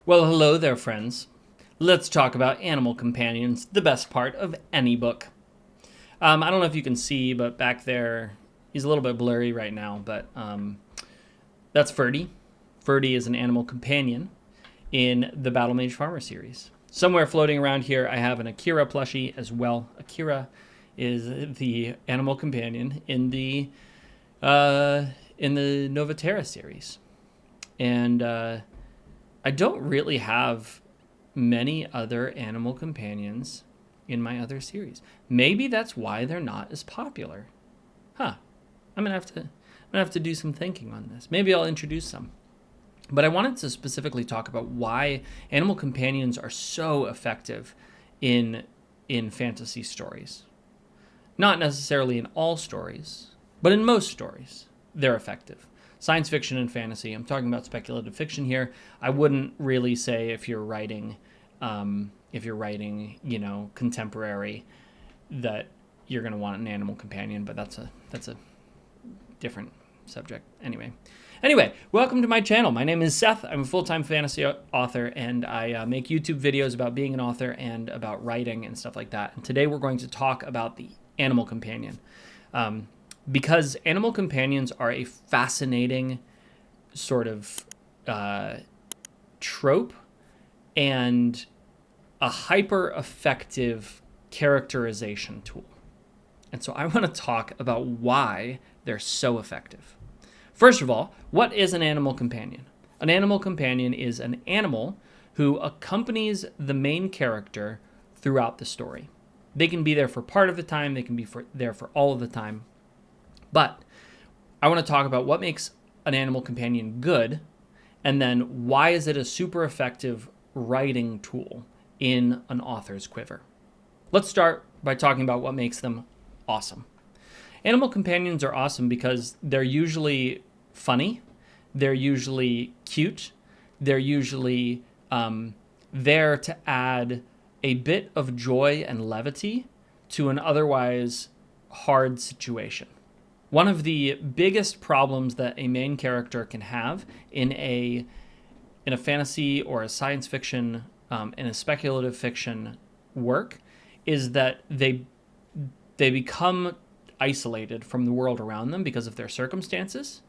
Well, hello there, friends. Let's talk about animal companions, the best part of any book. I don't know if you can see, but back there, he's a little bit blurry right now, but that's Ferdie. Ferdie is an animal companion in the Battle Mage Farmer series. Somewhere floating around here, I have an Akira plushie as well. Akira is the animal companion in the Novatera series, and I don't really have many other animal companions in my other series. Maybe that's why they're not as popular. Huh. I'm gonna have to do some thinking on this. Maybe I'll introduce some. But I wanted to specifically talk about why animal companions are so effective in fantasy stories. Not necessarily in all stories, but in most stories, they're effective. Science fiction and fantasy. I'm talking about speculative fiction here. I wouldn't really say if you're writing, contemporary, that you're going to want an animal companion. But that's a different subject. Anyway, welcome to my channel. My name is Seth. I'm a full-time fantasy author, and I make YouTube videos about being an author and about writing and stuff like that. And today we're going to talk about the animal companion. Because animal companions are a fascinating sort of trope and a hyper-effective characterization tool. And so I want to talk about why they're so effective. First of all, what is an animal companion? An animal companion is an animal who accompanies the main character throughout the story. They can be there for part of the time, they can be there for all of the time. But I want to talk about what makes an animal companion good, and then why is it a super effective writing tool in an author's quiver. Let's start by talking about what makes them awesome. Animal companions are awesome because they're usually funny, they're usually cute, they're usually there to add a bit of joy and levity to an otherwise hard situation. One of the biggest problems that a main character can have in a fantasy or a science fiction, in a speculative fiction work, is that they become isolated from the world around them because of their circumstances.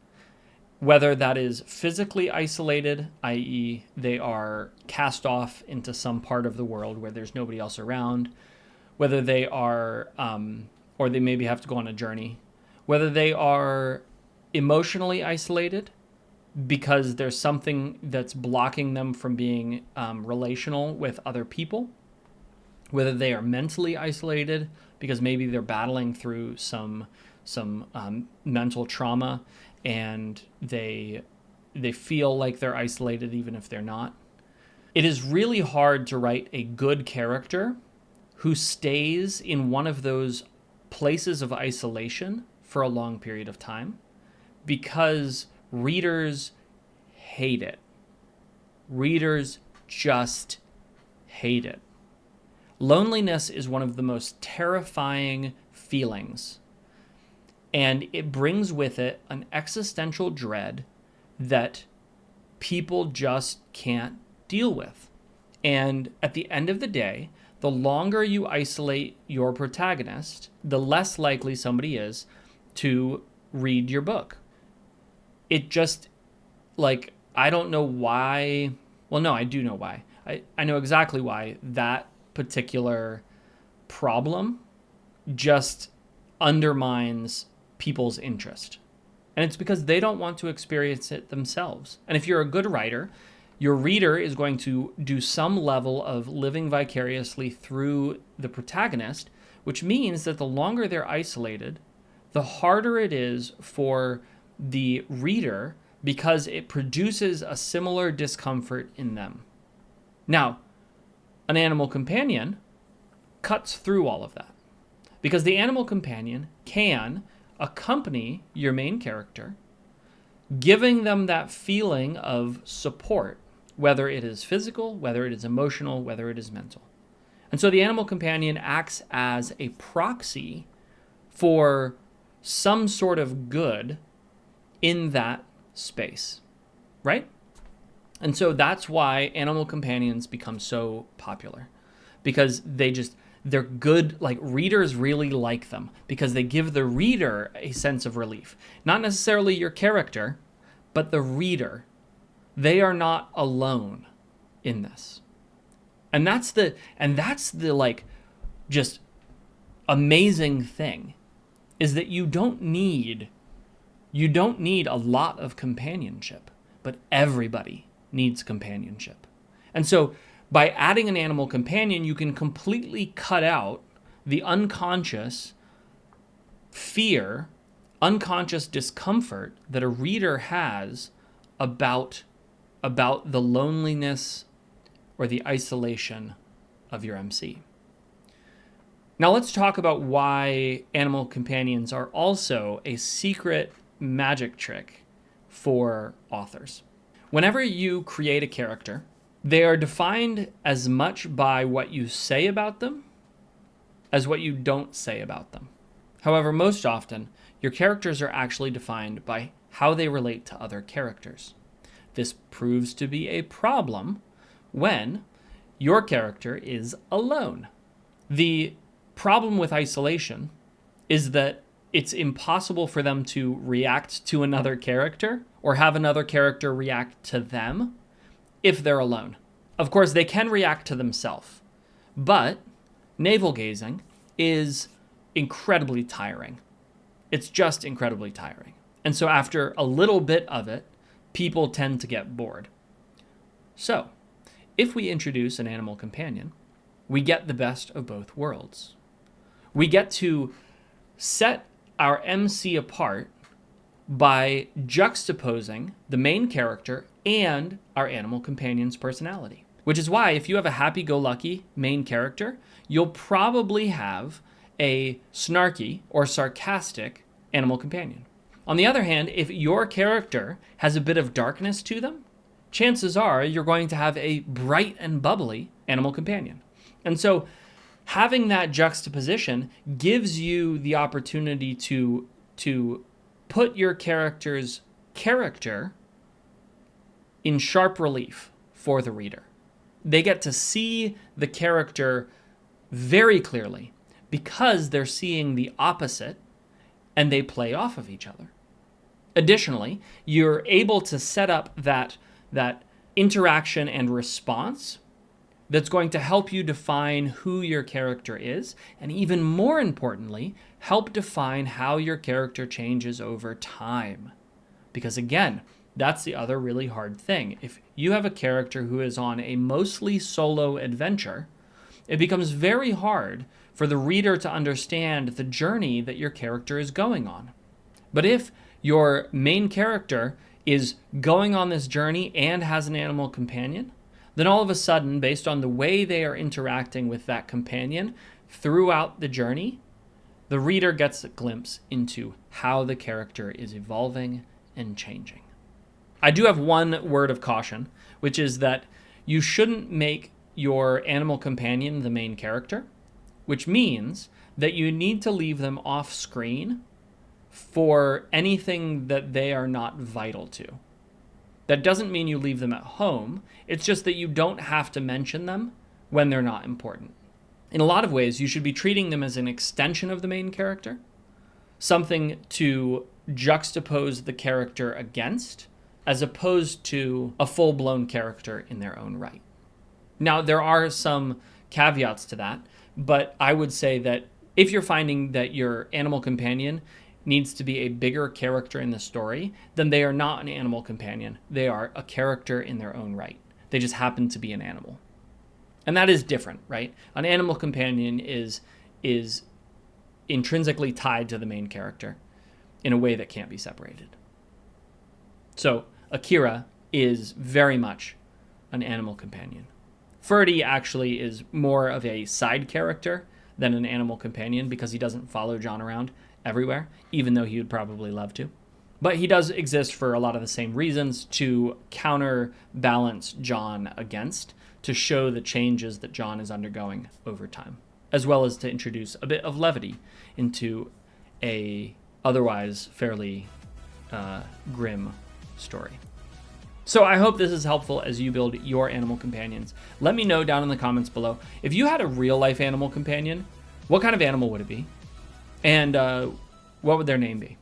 Whether that is physically isolated, i.e. they are cast off into some part of the world where there's nobody else around, whether they are, or they maybe have to go on a journey, whether they are emotionally isolated because there's something that's blocking them from being relational with other people, whether they are mentally isolated because maybe they're battling through some mental trauma and they feel like they're isolated even if they're not. It is really hard to write a good character who stays in one of those places of isolation for a long period of time because readers hate it. Readers just hate it. Loneliness is one of the most terrifying feelings, and it brings with it an existential dread that people just can't deal with. And at the end of the day, the longer you isolate your protagonist, the less likely somebody is to read your book. It just, I don't know why. Well, no, I do know why. I know exactly why that particular problem just undermines people's interest. And it's because they don't want to experience it themselves. And if you're a good writer, your reader is going to do some level of living vicariously through the protagonist, which means that the longer they're isolated, the harder it is for the reader because it produces a similar discomfort in them. Now, an animal companion cuts through all of that because the animal companion can accompany your main character, giving them that feeling of support, whether it is physical, whether it is emotional, whether it is mental. And so the animal companion acts as a proxy for some sort of good in that space, right? And so that's why animal companions become so popular, because they're good. Like, readers really like them because they give the reader a sense of relief. Not necessarily your character, but the reader. They are not alone in this. And that's the like just amazing thing, is that you don't need a lot of companionship, but everybody needs companionship. And so by adding an animal companion, you can completely cut out the unconscious fear, unconscious discomfort that a reader has about the loneliness or the isolation of your MC. Now let's talk about why animal companions are also a secret magic trick for authors. Whenever you create a character, they are defined as much by what you say about them as what you don't say about them. However, most often, your characters are actually defined by how they relate to other characters. This proves to be a problem when your character is alone. The problem with isolation is that it's impossible for them to react to another character or have another character react to them if they're alone. Of course, they can react to themselves, but navel gazing is incredibly tiring. It's just incredibly tiring. And so after a little bit of it, people tend to get bored. So, if we introduce an animal companion, we get the best of both worlds. We get to set our MC apart by juxtaposing the main character and our animal companion's personality. Which is why if you have a happy-go-lucky main character, you'll probably have a snarky or sarcastic animal companion. On the other hand, if your character has a bit of darkness to them, chances are you're going to have a bright and bubbly animal companion. And so having that juxtaposition gives you the opportunity to put your character's character in sharp relief for the reader. They get to see the character very clearly because they're seeing the opposite and they play off of each other. Additionally, you're able to set up that interaction and response that's going to help you define who your character is, and even more importantly, help define how your character changes over time. Because again, that's the other really hard thing. If you have a character who is on a mostly solo adventure, it becomes very hard for the reader to understand the journey that your character is going on. But if your main character is going on this journey and has an animal companion, then all of a sudden, based on the way they are interacting with that companion throughout the journey, the reader gets a glimpse into how the character is evolving and changing. I do have one word of caution, which is that you shouldn't make your animal companion the main character, which means that you need to leave them off screen for anything that they are not vital to. That doesn't mean you leave them at home. It's just that you don't have to mention them when they're not important. In a lot of ways, you should be treating them as an extension of the main character, something to juxtapose the character against, as opposed to a full-blown character in their own right. Now, there are some caveats to that, but I would say that if you're finding that your animal companion needs to be a bigger character in the story, then they are not an animal companion. They are a character in their own right. They just happen to be an animal. And that is different, right? An animal companion is intrinsically tied to the main character in a way that can't be separated. So Akira is very much an animal companion. Ferdie actually is more of a side character than an animal companion because he doesn't follow John around everywhere, even though he would probably love to. But he does exist for a lot of the same reasons, to counterbalance John against, to show the changes that John is undergoing over time, as well as to introduce a bit of levity into a otherwise fairly grim story. So I hope this is helpful as you build your animal companions. Let me know down in the comments below. If you had a real life animal companion, what kind of animal would it be? And what would their name be?